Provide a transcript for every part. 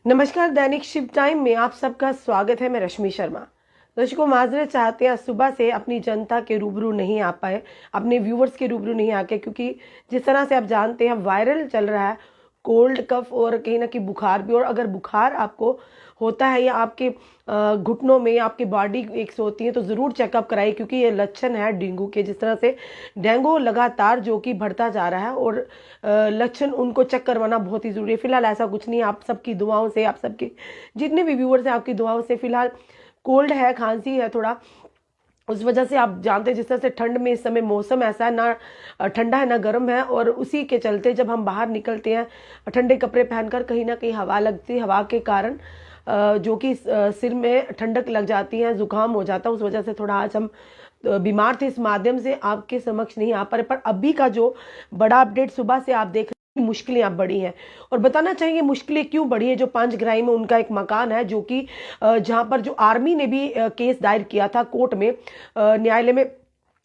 नमस्कार, दैनिक शिव टाइम में आप सबका स्वागत है। मैं रश्मि शर्मा। दर्शकों, माजरत चाहते हैं, सुबह से अपनी जनता के रूबरू नहीं आ पाए, अपने व्यूवर्स के रूबरू नहीं आके, क्योंकि जिस तरह से आप जानते हैं वायरल चल रहा है कोल्ड कफ और कहीं ना कहीं बुखार भी। और अगर बुखार आपको होता है या आपके घुटनों में या आपकी बॉडी एक होती है तो ज़रूर चेकअप कराइए, क्योंकि ये लक्षण है डेंगू के। जिस तरह से डेंगू लगातार जो कि बढ़ता जा रहा है और लक्षण उनको चेक करवाना बहुत ही ज़रूरी है। फिलहाल ऐसा कुछ नहीं है, आप सबकी दुआओं से, आप सबके जितने भी व्यूवर्स हैं आपकी दुआओं से फिलहाल कोल्ड है, खांसी है थोड़ा, उस वजह से आप जानते हैं जिस तरह से ठंड में इस समय मौसम ऐसा है, ना ठंडा है ना गर्म है, और उसी के चलते जब हम बाहर निकलते हैं ठंडे कपड़े पहनकर, कहीं ना कहीं हवा लगती है, हवा के कारण जो कि सिर में ठंडक लग जाती है, जुकाम हो जाता है। उस वजह से थोड़ा आज हम बीमार थे, इस माध्यम से आपके समक्ष नहीं आ पा रहे। पर अभी का जो बड़ा अपडेट सुबह से आप देख रहे हैं, मुश्किलें आप बढ़ी हैं। और बताना चाहेंगे मुश्किलें क्यों बढ़ी है। जो पांचग्राही में उनका एक मकान है, जो कि जहां पर जो आर्मी ने भी केस दायर किया था कोर्ट में, न्यायालय में,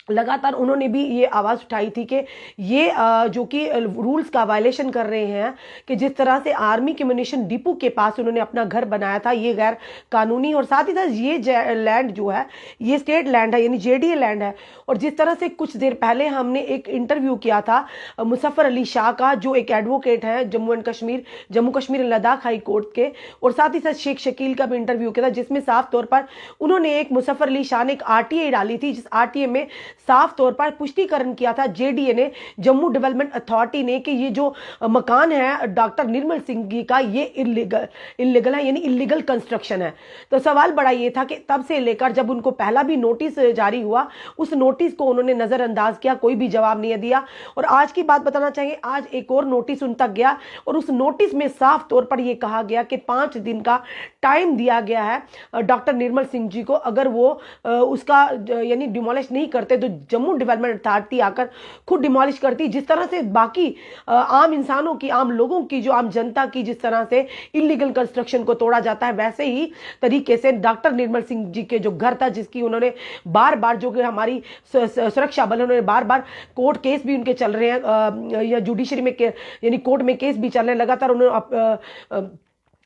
लगातार उन्होंने भी ये आवाज़ उठाई थी कि ये जो कि रूल्स का वायलेशन कर रहे हैं, कि जिस तरह से आर्मी के म्यूनिशन डिपो के पास उन्होंने अपना घर बनाया था, ये गैर कानूनी। और साथ ही साथ ये लैंड जो है ये स्टेट लैंड है, यानी जेडीए लैंड है। और जिस तरह से कुछ देर पहले हमने एक इंटरव्यू किया था मुजफ्फर अली शाह का, जो एक एडवोकेट है जम्मू कश्मीर लद्दाख हाई कोर्ट के, और साथ ही साथ शेख शकील का भी इंटरव्यू किया था, जिसमें साफ तौर पर उन्होंने मुजफ्फर अली शाह ने एक आरटीआई डाली थी, जिस आरटीआई में साफ तौर पर पुष्टिकरण किया था जेडीए ने, जम्मू डेवलपमेंट अथॉरिटी ने, कि ये जो मकान है डॉक्टर निर्मल सिंह जी का, ये इलीगल है, यानी इलीगल कंस्ट्रक्शन है। तो सवाल बड़ा ये था कि तब से लेकर जब उनको पहला भी नोटिस जारी हुआ, उस नोटिस को उन्होंने नजरअंदाज किया, कोई भी जवाब नहीं दिया। और आज की बात बताना चाहिए, आज एक और नोटिस उन तक गया, और उस नोटिस में साफ तौर पर यह कहा गया कि 5 दिन का टाइम दिया गया है डॉक्टर निर्मल सिंह जी को। अगर वो उसका यानी डिमोलिश नहीं करते तो जम्मू डेवलपमेंट अथॉरिटी आकर खुद डिमोलिश करती। जिस तरह से बाकी आम इंसानों की, आम लोगों की, जो आम जनता की जिस तरह से इलीगल कंस्ट्रक्शन को तोड़ा जाता है, वैसे ही तरीके से डॉक्टर निर्मल सिंह जी के जो घर था, जिसकी उन्होंने बार बार, जो कि हमारी सुरक्षा बल, उन्होंने बार बार कोर्ट केस भी उनके चल रहे हैं, या जुडिशरी में यानी कोर्ट में केस भी चल रहे हैं लगातार। उन्होंने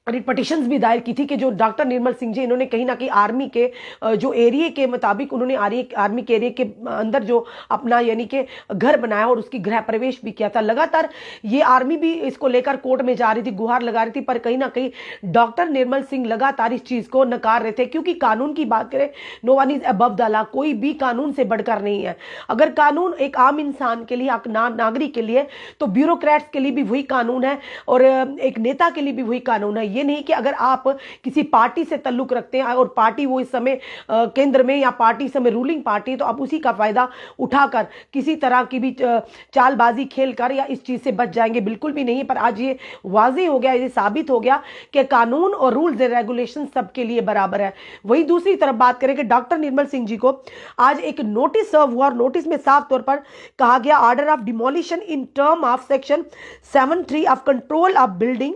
पिटिशंस भी दायर की थी कि जो डॉक्टर निर्मल सिंह जी, इन्होंने कहीं ना कहीं आर्मी के जो एरिया के मुताबिक, उन्होंने आर्मी के एरिया के अंदर जो अपना यानी कि घर बनाया और उसकी गृह प्रवेश भी किया था। लगातार ये आर्मी भी इसको लेकर कोर्ट में जा रही थी, गुहार लगा रही थी, पर कहीं ना कहीं डॉक्टर निर्मल सिंह लगातार इस चीज को नकार रहे थे। क्योंकि कानून की बात करें, no one is above the law, कोई भी कानून से बढ़कर नहीं है। अगर कानून एक आम इंसान के लिए, नागरिक के लिए, तो ब्यूरोक्रेट्स के लिए भी वही कानून है, और एक नेता के लिए भी वही कानून है। ये नहीं कि अगर आप किसी पार्टी से ताल्लुक रखते हैं और पार्टी वो इस समय केंद्र में, या पार्टी इस समय रूलिंग पार्टी है, तो आप उसी का फायदा उठाकर किसी तरह की भी चालबाजी खेलकर या इस चीज से बच जाएंगे, बिल्कुल भी नहीं। पर आज ये वाज़ेह हो गया, ये साबित हो गया कि कानून और रूल्स एंड रेगुलेशन सबके लिए बराबर है। वही दूसरी तरफ बात करें कि डॉक्टर निर्मल सिंह जी को आज एक नोटिस सर्व हुआ, और नोटिस में साफ तौर पर कहा गया, order of demolition in term of section 73 of control of building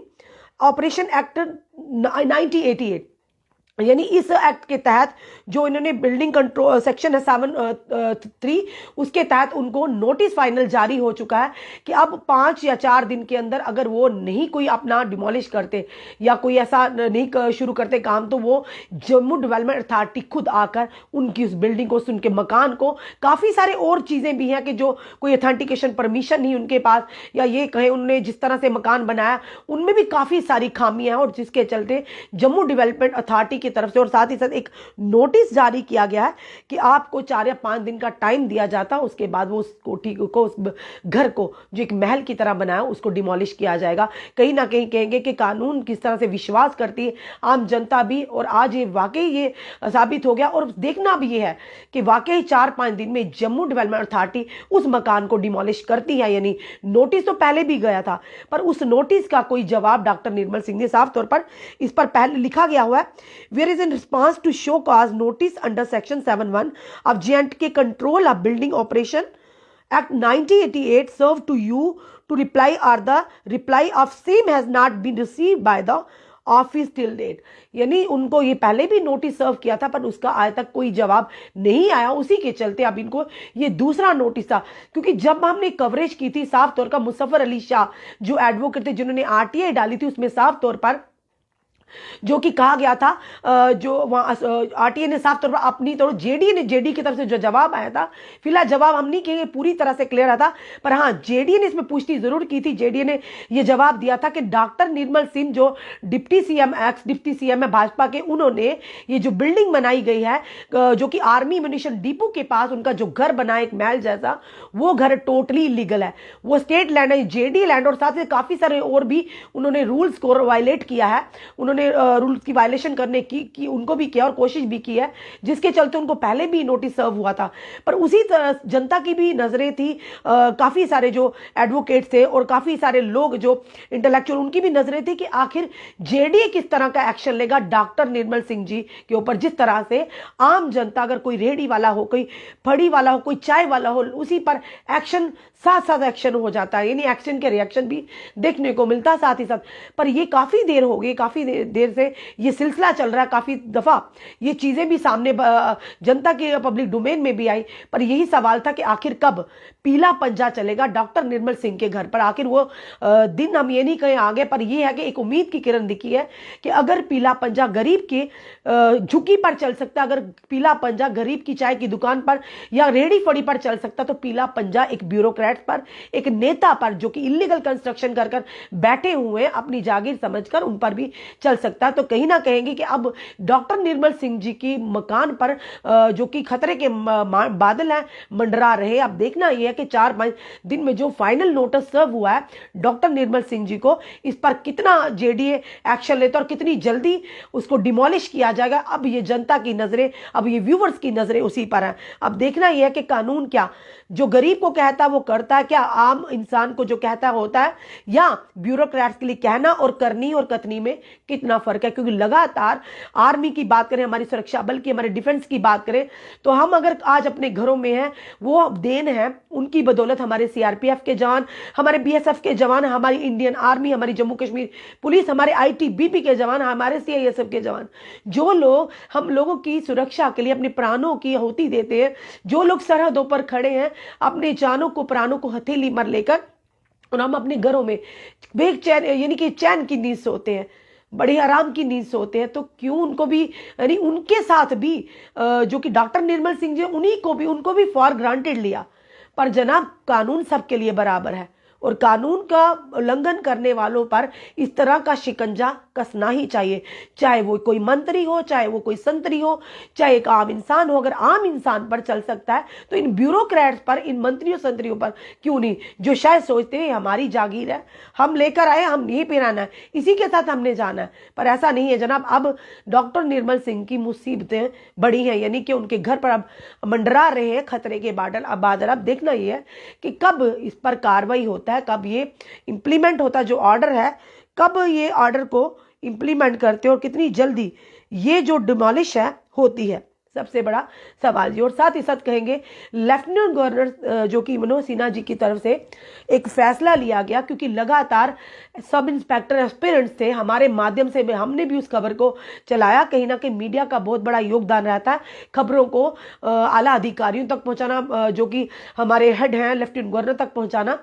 operation act 1988, यानी इस एक्ट के तहत जो इन्होंने बिल्डिंग कंट्रोल सेक्शन है 73, उसके तहत उनको नोटिस फाइनल जारी हो चुका है कि अब 5 या 4 दिन के अंदर अगर वो नहीं कोई अपना डिमोलिश करते या कोई ऐसा नहीं शुरू करते काम, तो वो जम्मू डेवलपमेंट अथॉरिटी खुद आकर उनकी उस बिल्डिंग को, उनके मकान को, काफ़ी सारे और चीज़ें भी हैं कि जो कोई अथेंटिकेशन परमिशन नहीं उनके पास, या ये कहें उन्होंने जिस तरह से मकान बनाया उनमें भी काफ़ी सारी खामियां हैं, और जिसके चलते जम्मू डेवलपमेंट अथॉरिटी की तरफ से, और साथ ही साथ एक नोटिस जारी किया गया है कि आपको 4 या 5 दिन का टाइम दिया जाता है, उसके बाद वो उस कोठी को, उस घर को जो एक महल की तरह बनाया, उसको डिमोलिश किया जाएगा। कहीं ना कहीं कहेंगे कि कानून किस तरह से विश्वास करती है आम जनता भी, और आज ये वाकई ये साबित हो गया। और देखना भी ये है कि वाकई 4-5 दिन में जम्मू डेवलपमेंट अथॉरिटी उस मकान को डिमोलिश करती है। यानी नोटिस तो पहले भी गया था, पर उस नोटिस का कोई जवाब डॉक्टर निर्मल सिंह ने साफ तौर पर, इस पर पहले लिखा गया हुआ है, whereas in response to show cause notice under section 71 of J&K control of building operation act 1988 serve to you to reply, और the reply of same has not been received by the office till date. यानी उनको ये पहले भी notice serve किया था, पर उसका आज तक कोई जवाब नहीं आया। उसी के चलते अब इनको ये दूसरा नोटिस था, क्योंकि जब हमने कवरेज की थी साफ तौर का, मुजफ्फर अली शाह जो एडवोकेट थे, जिन्होंने आरटीआई डाली थी, उसमें साफ तौर पर जो कि कहा गया था, जो वहाँ आरटीए ने साफ तौर पर अपनी तौर जेडीए की तरफ से जो जवाब आया था, फिलहाल जवाब हम नहीं कहेंगे पूरी तरह से क्लियर आता, पर हाँ जेडीए ने इसमें पुष्टि जरूर की थी। जेडीए ने यह जवाब दिया था कि डॉक्टर निर्मल सिंह जो डिप्टी सीएम है भाजपा के, उन्होंने ये जो बिल्डिंग बनाई गई है जो कि आर्मी म्यूनिशन डिपो के पास उनका जो घर बना एक महल जैसा, वो घर टोटली इलीगल है, वो स्टेट लैंड है, जेडी लैंड, और साथ ही काफी सारे और भी उन्होंने रूल्स को वायलेट किया है, उन्होंने रूल्स की वायलेशन करने की उनको भी किया और कोशिश भी की है, जिसके चलते उनको पहले भी नोटिस सर्व हुआ था। पर उसी तरह जनता की भी नजरें थी, काफी सारे जो एडवोकेट थे और काफी सारे लोग जो इंटेलेक्चुअल, उनकी भी नजरें थी कि आखिर जेडीए किस तरह का एक्शन लेगा डॉक्टर निर्मल सिंह जी के ऊपर। जिस तरह से आम जनता, अगर कोई रेहड़ी वाला हो, कोई फड़ी वाला हो, कोई चाय वाला हो, उसी पर एक्शन साथ साथ एक्शन हो जाता है, यानी एक्शन के रिएक्शन भी देखने को मिलता है साथ ही साथ। पर ये काफी देर हो गई, काफी देर से ये सिलसिला चल रहा है, काफी दफा ये चीजें भी सामने जनता के पब्लिक डोमेन में भी आई, पर यही सवाल था कि आखिर कब पीला पंजा चलेगा डॉक्टर निर्मल सिंह के घर पर। आखिर वो दिन हम ये नहीं कहें आगे, पर यह है कि एक उम्मीद की किरण दिखी है कि अगर पीला पंजा गरीब की झुकी पर चल सकता, अगर पीला पंजा गरीब की चाय की दुकान पर या रेहड़ी फड़ी पर चल सकता, तो पीला पंजा एक ब्यूरोक्रेट पर, एक नेता पर जो कि इलीगल कंस्ट्रक्शन कर कर बैठे हुए अपनी जागीर समझकर उन पर भी चल सकता है। तो कहीं ना कहेंगे कि अब डॉक्टर निर्मल सिंह जी की मकान पर जो कि खतरे के बादल हैं मंडरा रहे। अब देखना यह है कि 4-5 दिन में जो फाइनल नोटिस सर्व हुआ है डॉक्टर निर्मल सिंह जी को, इस पर कितना जेडीए एक्शन लेता और कितनी जल्दी उसको डिमोलिश किया जाएगा। अब ये जनता की नजरें, अब ये व्यूवर्स की नजरें उसी पर है। अब देखना यह है कि कानून क्या जो गरीब को कहता है वो करता है, क्या आम इंसान को जो कहता है होता है, या ब्यूरोक्रेट्स के लिए कहना और करनी और कथनी में कितना फर्क है। क्योंकि लगातार आर्मी की बात करें, हमारी सुरक्षा बल की, हमारे डिफेंस की बात करें, तो हम अगर आज अपने घरों में हैं, वो देन है उनकी बदौलत हमारे सीआरपीएफ के जवान, हमारे बीएसएफ के जवान, हमारी इंडियन आर्मी, हमारी जम्मू कश्मीर पुलिस, हमारे आईटीबीपी के जवान, हमारे सीआईएसएफ के जवान, जो लोग हम लोगों की सुरक्षा के लिए अपने प्राणों की आहुति देते हैं, जो लोग सरहदों पर खड़े हैं अपने जानों को, प्राणों को हथेली पर लेकर, और हम अपने घरों में बेचैन यानी कि चैन की नींद सोते हैं, बड़े आराम की नींद सोते हैं, तो क्यों उनको भी, यानी उनके साथ भी जो कि डॉक्टर निर्मल सिंह जी, उन्हीं को भी, उनको भी फॉर ग्रांटेड लिया। पर जनाब कानून सबके लिए बराबर है और कानून का उल्लंघन करने वालों पर इस तरह का शिकंजा कसना ही चाहिए, चाहे वो कोई मंत्री हो, चाहे वो कोई संतरी हो, चाहे एक आम इंसान हो। अगर आम इंसान पर चल सकता है तो इन ब्यूरोक्रेट्स पर, इन मंत्रियों संतरियों पर क्यों नहीं, जो शायद सोचते हैं हमारी जागीर है, हम लेकर आए, हम यही पहनाना है, इसी के साथ हमने जाना है। पर ऐसा नहीं है जनाब। अब डॉक्टर निर्मल सिंह की मुसीबतें बड़ी हैं, यानी कि उनके घर पर अब मंडरा रहे हैं खतरे के बादल। अब देखना यह है कि कब इस पर कार्रवाई होता है, कब ये इंप्लीमेंट होता है, जो ऑर्डर है कब ये ऑर्डर को इंप्लीमेंट करते और कितनी जल्दी ये जो डिमोलिश है होती है, सबसे बड़ा सवाल जी। और साथ ही साथ कहेंगे लेफ्टिनेंट गवर्नर जो कि मनोज सिन्हा जी की तरफ से एक फैसला लिया गया, क्योंकि लगातार सब इंस्पेक्टर एस्पिरेंट्स थे, हमारे माध्यम से हमने भी उस खबर को चलाया। कहीं ना कहीं मीडिया का बहुत बड़ा योगदान रहता है खबरों को आला अधिकारियों तक पहुंचाना, जो कि हमारे हेड हैं लेफ्टिनेंट गवर्नर तक पहुंचाना,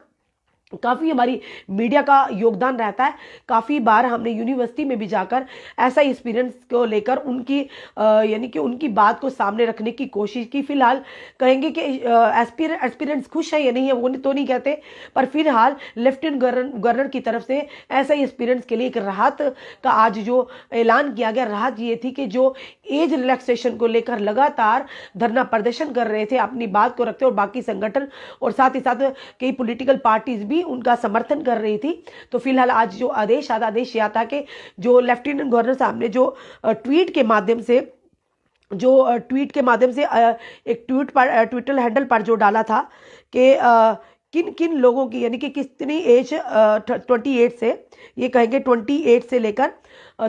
काफ़ी हमारी मीडिया का योगदान रहता है। काफ़ी बार हमने यूनिवर्सिटी में भी जाकर ऐसा एक्सपीरियंस को लेकर उनकी यानी कि उनकी बात को सामने रखने की कोशिश की। फिलहाल कहेंगे कि एस्पिरेंट्स खुश है या नहीं है वो तो नहीं कहते, पर फिलहाल लेफ्टिनेंट गवर्नर की तरफ से ऐसा एक्सपीरियंस के लिए एक राहत का आज जो ऐलान किया गया। राहत ये थी कि जो एज रिलैक्सेशन को लेकर लगातार धरना प्रदर्शन कर रहे थे, अपनी बात को रखते और बाकी संगठन और साथ ही साथ कई पॉलिटिकल पार्टीज भी उनका समर्थन कर रही थी, तो फिलहाल आज जो आदेश यह था कि जो लेफ्टिनेंट गवर्नर साहब ने जो ट्वीट के माध्यम से एक ट्विटर हैंडल पर जो डाला था कि किन किन लोगों की, यानी कि कितनी एज 28 से, ये कहेंगे 28 से लेकर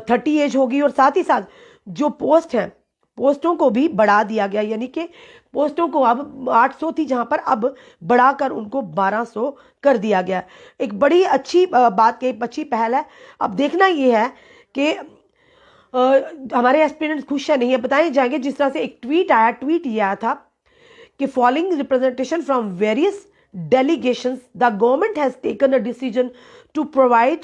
30 एज होगी, और साथ ही साथ जो पोस्ट हैं पोस्टों को भी बढ़ा दिया गया, यानी कि पोस्टों को अब 800 थी जहां पर अब बढ़ाकर उनको 1200 कर दिया गया। एक बड़ी अच्छी बात की, अच्छी पहल है। अब देखना यह है कि हमारे एस्पिरेंट्स खुश है नहीं है, बताए जाएंगे। जिस तरह से एक ट्वीट ये आया था कि following representation from various delegations, the government has taken a decision to provide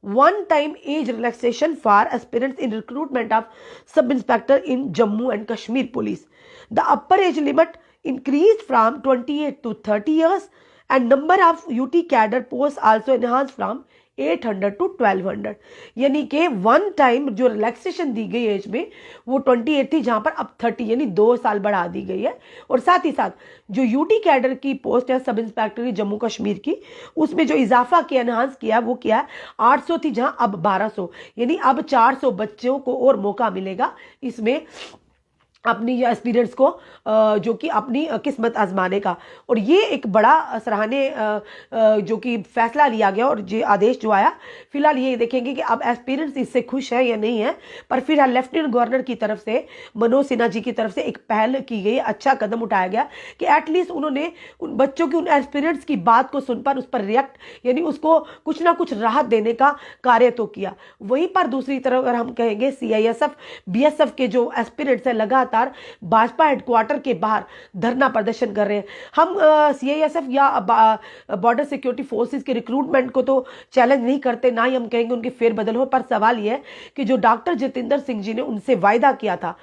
one-time age relaxation for aspirants in recruitment of sub-inspector in Jammu and Kashmir Police. The upper age limit increased from 28 to 30 years and number of UT cadre posts also enhanced from 800 to 1200. यानी कि one time जो relaxation दी गई as में वो 28 थी, जहां पर अब 30 यानी 2 साल बढ़ा दी गई है। और साथ ही साथ जो यूटी कैडर की पोस्ट है सब इंस्पेक्टर जम्मू कश्मीर की, उसमें जो इजाफा किया, एनहांस किया, वो किया 800 थी जहां अब 1200, यानी अब 400 बच्चों को और मौका मिलेगा इसमें अपनी एस्पिरेंट्स को जो कि अपनी किस्मत आजमाने का। और ये एक बड़ा सराहनीय जो कि फैसला लिया गया और ये आदेश जो आया। फिलहाल ये देखेंगे कि अब एस्पिरेंट्स इससे खुश है या नहीं है, पर फिलहाल लेफ्टिनेंट गवर्नर की तरफ से, मनोज सिन्हा जी की तरफ से एक पहल की गई, अच्छा कदम उठाया गया कि एटलीस्ट उन्होंने उन बच्चों की, उन एस्पिरेंट्स की बात को सुनकर उस पर रिएक्ट, यानी उसको कुछ ना कुछ राहत देने का कार्य तो किया। वहीं पर दूसरी तरफ अगर हम कहेंगे CISF BSF के जो एस्पिरेंट्स है लगातार भाजपा हेडक्वार्टर के बाहर धरना प्रदर्शन कर रहे हैं। हम CISF या बॉर्डर सिक्योरिटी फोर्सेस के रिक्रूटमेंट को तो चैलेंज नहीं करते, ना ही हम कहेंगे उनकी फेरबदल हो, पर सवाल यह है कि जो डॉक्टर जितेंद्र सिंह जी ने उनसे वायदा किया था,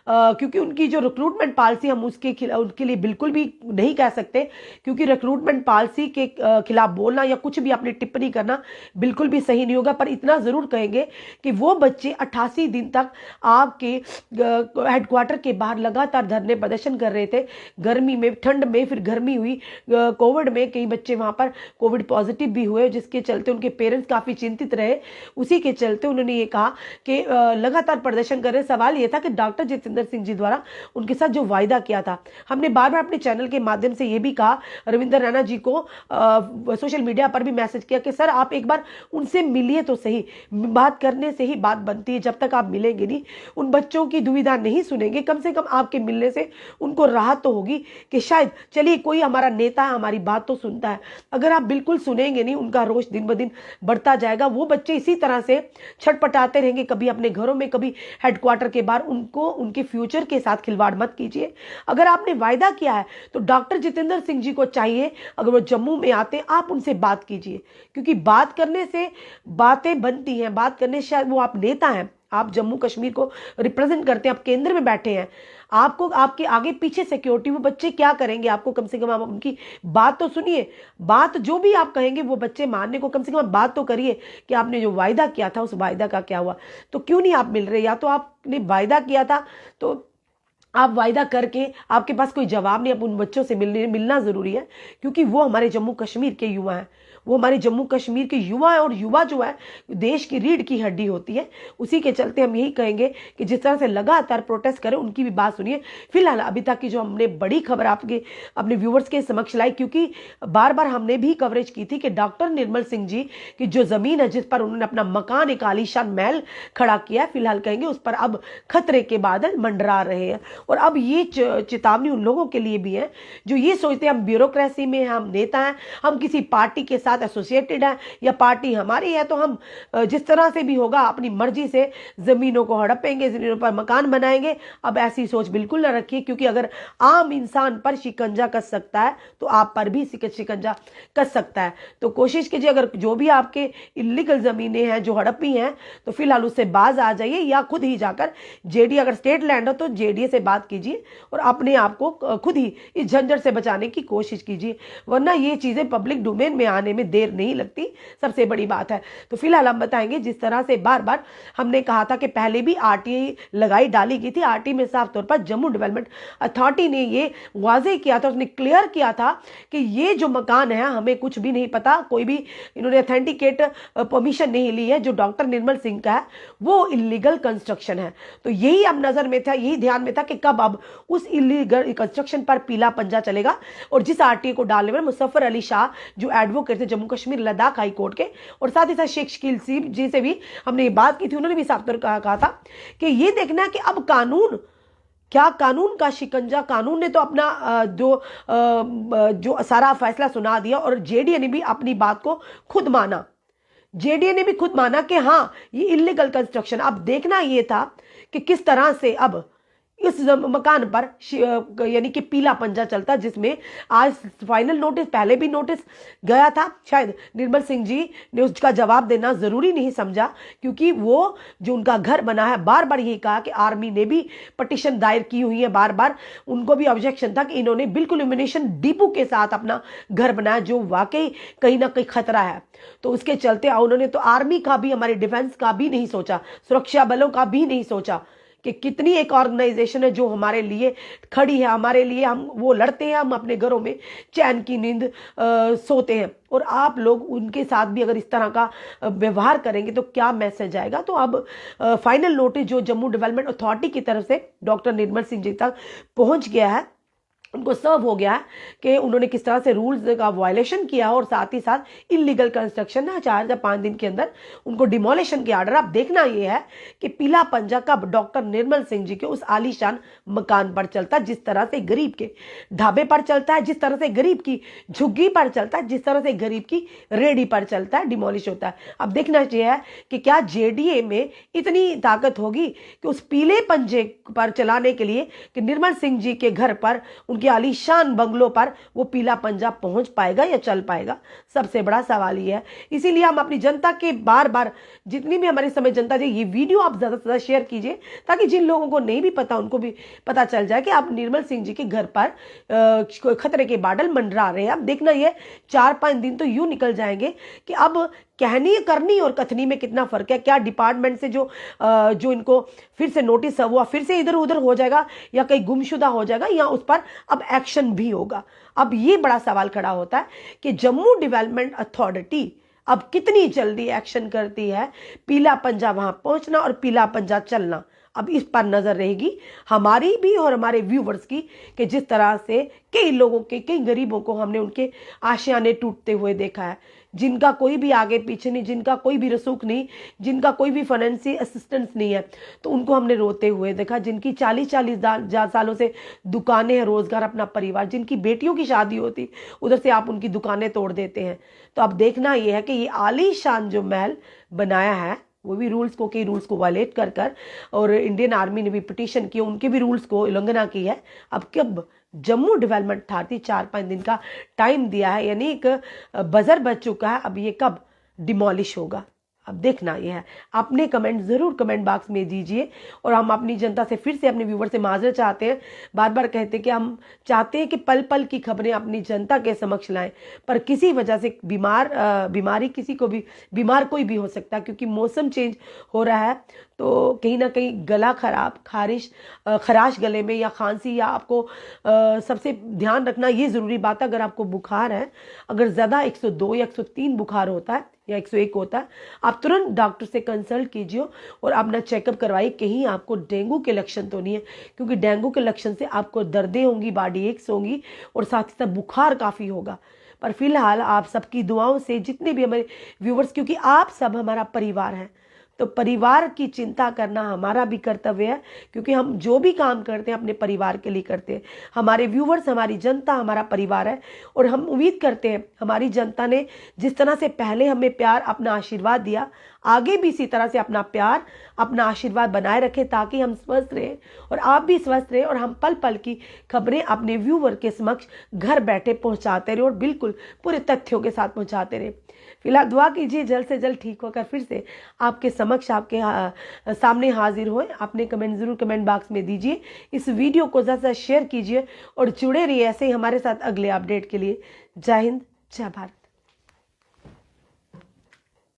क्योंकि उनकी जो रिक्रूटमेंट पॉलिसी, हम उनके लिए बिल्कुल भी नहीं कह सकते, क्योंकि रिक्रूटमेंट पॉलिसी के खिलाफ बोलना या कुछ भी अपनी टिप्पणी करना बिल्कुल भी सही नहीं होगा। पर इतना जरूर कहेंगे कि वो बच्चे 88 दिन तक आपके हेडक्वार्टर के बाहर लगातार धरने प्रदर्शन कर रहे थे, गर्मी में, ठंड में, फिर गर्मी हुई, कोविड में कई बच्चे वहां पर कोविड पॉजिटिव भी हुए, जिसके चलते उनके पेरेंट्स काफी चिंतित रहे। उसी के चलते उन्होंने ये कहा कि लगातार प्रदर्शन कर रहे। सवाल यह था कि डॉक्टर जितेंद्र सिंह जी द्वारा उनके साथ जो वायदा किया था, हमने बार बार अपने चैनल के माध्यम से यह भी कहा, रविंदर रैना जी को सोशल मीडिया पर भी मैसेज किया कि सर आप एक बार उनसे मिलिए तो सही, बात करने से ही बात बनती है, जब तक आप मिलेंगे नहीं, उन बच्चों की दुविधा नहीं सुनेंगे, कम से कम आपके मिलने से उनको राहत तो होगी कि शायद चलिए कोई हमारा नेता है, हमारी बात तो सुनता है। अगर आप बिल्कुल सुनेंगे नहीं, उनका रोष दिन ब दिन बढ़ता जाएगा। वो बच्चे इसी तरह से छटपटाते रहेंगे, कभी अपने घरों में, कभी हेडक्वार्टर के बाहर। उनको उनके फ्यूचर के साथ खिलवाड़ मत कीजिए। अगर आपने वायदा किया है तो डॉक्टर जितेंद्र सिंह जी को चाहिए, अगर वो जम्मू में आते हैं, आप उनसे बात कीजिए, क्योंकि बात करने से बातें बनती हैं। बात करने से, शायद वो आप नेता हैं, आप जम्मू कश्मीर को रिप्रेजेंट करते हैं, आप केंद्र में बैठे हैं, आपको आपके आगे पीछे सिक्योरिटी, वो बच्चे क्या करेंगे आपको, कम से कम आप उनकी बात तो सुनिए। बात जो भी आप कहेंगे वो बच्चे मानने को, कम से कम बात तो करिए कि आपने जो वायदा किया था उस वायदा का क्या हुआ। तो क्यों नहीं आप मिल रहे? या तो आपने वायदा किया था तो आप वायदा करके, आपके पास कोई जवाब नहीं, अब उन बच्चों से मिलना जरूरी है, क्योंकि वो हमारे जम्मू कश्मीर के युवा हैं, वो हमारे जम्मू कश्मीर के युवा है। और युवा जो है देश की रीढ़ की हड्डी होती है। उसी के चलते हम यही कहेंगे कि जिस तरह से लगातार प्रोटेस्ट करें, उनकी भी बात सुनिए। फिलहाल अभी तक की जो हमने बड़ी खबर आपके अपने व्यूवर्स के समक्ष लाई, क्योंकि बार बार हमने भी कवरेज की थी कि डॉक्टर निर्मल सिंह जी की जो जमीन है, जिस पर उन्होंने अपना मकान, एक आलीशान महल खड़ा किया है, फिलहाल कहेंगे उस पर अब खतरे के बादल मंडरा रहे हैं। और अब ये चेतावनी उन लोगों के लिए भी है जो ये सोचते हैं हम ब्यूरोक्रेसी में, हम नेता हैं, हम किसी पार्टी के साथ एसोसिएटेड है, या पार्टी हमारी है तो हम जिस तरह से भी होगा अपनी मर्जी से जमीनों को हड़पेंगे, जमीनों पर मकान बनाएंगे। अब ऐसी सोच बिल्कुल ना रखिए, क्योंकि अगर आम इंसान पर शिकंजा कस सकता है तो आप पर भी शिकंजा कस सकता है। तो कोशिश कीजिए, अगर जो भी आपके इलीगल जमीनें हैं जो हड़पी हैं, तो फिलहाल उससे बाज आ जाइए, या खुद ही जाकर जेडीए, अगर स्टेट लैंड हो तो जेडीए से बात कीजिए और अपने आप को खुद ही इस झंझट से बचाने की कोशिश कीजिए, वरना ये चीजें पब्लिक डोमेन में आने में देर नहीं लगती, सबसे बड़ी बात है। तो फिलहाल हम बताएंगे, जिस तरह से बार बार हमने कहा था कि पहले भी आरटीआई डाली गई थी, आरटीआई में साफ तौर पर जम्मू डेवलपमेंट अथॉरिटी ने ये वाजे किया था, उसने क्लियर किया था कि ये जो मकान है हमें कुछ भी नहीं पता, कोई भी इन्होंने अथेंटिकेट परमिशन नहीं ली है, जो डॉक्टर निर्मल सिंह का है वो इलीगल कंस्ट्रक्शन है। तो यही अब नजर में था, यही ध्यान में था कि कब अब उस इलीगल कंस्ट्रक्शन पर पीला पंजा चलेगा। और जिस आरटीआई को डालने में मुजफ्फर अली शाह जो एडवोकेट थे जम्मू कश्मीर लद्दाख हाई कोर्ट के, और साथ ही साथ शेख शकील जी से भी हमने ये बात की थी, उन्होंने भी साफ तौर पर कहा था कि ये देखना है कि अब कानून क्या, कानून का शिकंजा, कानून ने तो अपना जो सारा फैसला सुना दिया, और जेडीए ने भी अपनी बात को खुद माना, जेडीए ने भी खुद माना कि हाँ ये इलीगल कंस्ट्रक्शन। अब देखना ये था कि किस तरह से अब इस मकान पर यानी कि पीला पंजा चलता, जिसमें आज फाइनल नोटिस, पहले भी नोटिस गया था। शायद निर्मल सिंह जी ने उसका जवाब देना जरूरी नहीं समझा, क्योंकि वो जो उनका घर बना है, बार बार यही कहा कि आर्मी ने भी पटिशन दायर की हुई है, बार बार उनको भी ऑब्जेक्शन था कि इन्होंने बिल्कुल इम्यूनेशन डिपो के साथ अपना घर बनाया, जो वाकई कहीं ना कहीं खतरा है। तो उसके चलते उन्होंने तो आर्मी का भी, हमारे डिफेंस का भी नहीं सोचा, सुरक्षा बलों का भी नहीं सोचा कि कितनी एक ऑर्गेनाइजेशन है जो हमारे लिए खड़ी है, हमारे लिए हम वो लड़ते हैं, हम अपने घरों में चैन की नींद सोते हैं, और आप लोग उनके साथ भी अगर इस तरह का व्यवहार करेंगे तो क्या मैसेज आएगा। तो अब फाइनल नोटिस जो जम्मू डेवलपमेंट अथॉरिटी की तरफ से डॉक्टर निर्मल सिंह जी तक पहुंच गया है, उनको सर्व हो गया है कि उन्होंने किस तरह से रूल्स का वायलेशन किया, और साथ ही साथ इलीगल कंस्ट्रक्शन है 4 या 5 दिन के अंदर उनको डिमोलिशन के आर्डर। अब देखना यह है कि पीला पंजा कब डॉक्टर निर्मल सिंह जी के उस आलीशान मकान पर चलता है, जिस तरह से गरीब के ढाबे पर चलता है, जिस तरह से गरीब की झुग्गी पर चलता है, जिस तरह से गरीब की रेडी पर चलता है, डिमोलिश होता है। अब देखना चाहिए कि क्या जेडीए में इतनी ताकत होगी कि उस पीले पंजे पर चलाने के लिए कि निर्मल सिंह जी के घर पर, उनके आलीशान बंगलों पर वो पीला पंजा पहुंच पाएगा या चल पाएगा। सबसे बड़ा सवाल ये है। इसीलिए हम अपनी जनता के बार बार, जितनी भी हमारे समय जनता है, ये वीडियो आप ज्यादा से ज्यादा शेयर कीजिए, ताकि जिन लोगों को नहीं भी पता उनको भी पता चल जाए कि आप निर्मल सिंह जी के घर पर खतरे के बादल मंडरा रहे हैं। अब देखना ये 4-5 दिन तो यूं निकल जाएंगे कि अब कहनी, करनी और कथनी में कितना फर्क है। क्या डिपार्टमेंट से जो इनको फिर से नोटिस हुआ, फिर से इधर उधर हो जाएगा, या कहीं गुमशुदा हो जाएगा, या उस पर अब एक्शन भी होगा। अब ये बड़ा सवाल खड़ा होता है कि जम्मू डेवलपमेंट अथॉरिटी अब कितनी जल्दी एक्शन करती है। पीला पंजा वहां पहुंचना और पीला पंजा चलना, अब इस पर नजर रहेगी हमारी भी और हमारे व्यूवर्स की, कि जिस तरह से कई लोगों के, कई गरीबों को हमने उनके आशियाने टूटते हुए देखा है, जिनका कोई भी आगे पीछे नहीं, जिनका कोई भी रसूख नहीं, जिनका कोई भी फाइनेंशियल असिस्टेंस नहीं है, तो उनको हमने रोते हुए देखा। जिनकी 40-40 सालों से दुकानें हैं, रोजगार, अपना परिवार, जिनकी बेटियों की शादी होती, उधर से आप उनकी दुकानें तोड़ देते हैं। तो अब देखना यह है कि ये आलीशान जो महल बनाया है, वो भी रूल्स को, कई रूल्स को वायलेट कर कर, और इंडियन आर्मी ने भी पिटीशन की, उनके भी रूल्स को उल्लंघना की है। अब कब जम्मू डेवलपमेंट अथॉरिटी 4-5 दिन का टाइम दिया है, यानी एक बजर बज चुका है, अब ये कब डिमोलिश होगा, अब देखना यह है। अपने कमेंट जरूर कमेंट बॉक्स में दीजिए, और हम अपनी जनता से फिर से, अपने व्यूवर से माजरत चाहते हैं। बार बार कहते हैं कि हम चाहते हैं कि पल पल की खबरें अपनी जनता के समक्ष लाएं, पर किसी वजह से बीमारी, किसी को भी बीमार कोई भी हो सकता है, क्योंकि मौसम चेंज हो रहा है, तो कहीं ना कहीं गला खराब, खराश गले में, या खांसी, या आपको सबसे ध्यान रखना ये ज़रूरी बात है, अगर आपको बुखार है, अगर ज़्यादा 102 या 103 बुखार होता है या 101 होता है, आप तुरंत डॉक्टर से कंसल्ट कीजिए और अपना चेकअप करवाइए, कहीं आपको डेंगू के लक्षण तो नहीं है, क्योंकि डेंगू के लक्षण से आपको दर्दें होंगी, बॉडी एक्स होंगी, और साथ ही साथ बुखार काफ़ी होगा। पर फिलहाल आप सबकी दुआओं से, जितने भी हमारे व्यूवर्स, क्योंकि आप सब हमारा परिवार हैं, तो परिवार की चिंता करना हमारा भी कर्तव्य है, क्योंकि हम जो भी काम करते हैं अपने परिवार के लिए करते हैं। हमारे व्यूवर्स, हमारी जनता हमारा परिवार है, और हम उम्मीद करते हैं हमारी जनता ने जिस तरह से पहले हमें प्यार, अपना आशीर्वाद दिया, आगे भी इसी तरह से अपना प्यार, अपना आशीर्वाद बनाए रखें, ताकि हम स्वस्थ रहें और आप भी स्वस्थ रहें, और हम पल पल की खबरें अपने व्यूवर के समक्ष घर बैठे पहुंचाते रहे, और बिल्कुल पूरे तथ्यों के साथ पहुंचाते रहे। फिलहाल दुआ कीजिए जल्द से जल्द ठीक होकर फिर से आपके समक्ष, आपके सामने हाजिर होए। अपने कमेंट जरूर कमेंट बॉक्स में दीजिए, इस वीडियो को ज़्यादा से शेयर कीजिए, और जुड़े रहिए ऐसे ही हमारे साथ अगले अपडेट के लिए। जय हिंद, जय भारत।